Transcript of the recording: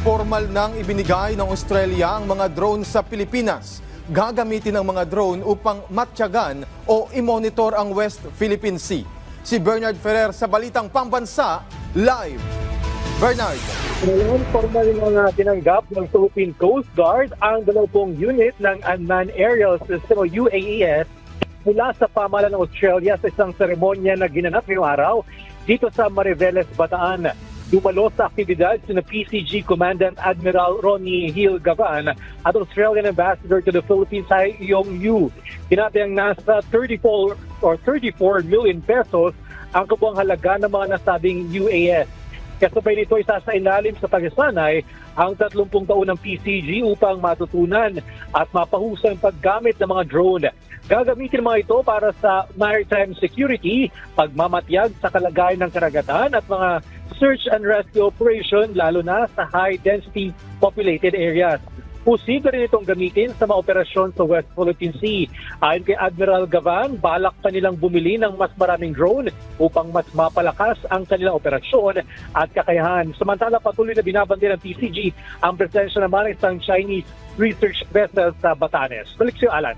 Formal nang ibinigay ng Australia ang mga drone sa Pilipinas. Gagamitin ang mga drone upang matyagan o i-monitor ang West Philippine Sea. Si Bernard Ferrer sa Balitang Pambansa, live. Bernard. Ngayon, formal ng tinanggap ng Philippine Coast Guard ang 20 unit ng Unmanned Aerial System o UAS mula sa pamahalaan ng Australia sa isang seremonya na ginanap ngayong araw dito sa Mariveles, Bataan. Dumalo sa aktibidad si PCG Commandant Admiral Ronnie Hill Gavan at Australian Ambassador to the Philippines Hai Yong Yu. Tinatayang nasa 34 million pesos ang kabuang halaga ng mga nasabing UAS. Kasabay nito ay sasailalim sa pagsasanay ang 30 taon ng PCG upang matutunan at mapahusay ang paggamit ng mga drone. Gagamitin mga ito para sa maritime security, pagmamatiyag sa kalagayan ng karagatan at mga search and rescue operation lalo na sa high-density populated areas. Posible rin itong gamitin sa mga operasyon sa West Philippine Sea. Ayon kay Admiral Gavan, balak pa nilang bumili ng mas maraming drone upang mas mapalakas ang kanilang operasyon at kakayahan. Samantala, patuloy na binabantayan ng PCG ang presensya naman ng isang Chinese research vessel sa Batanes. Balik siyo, Alan.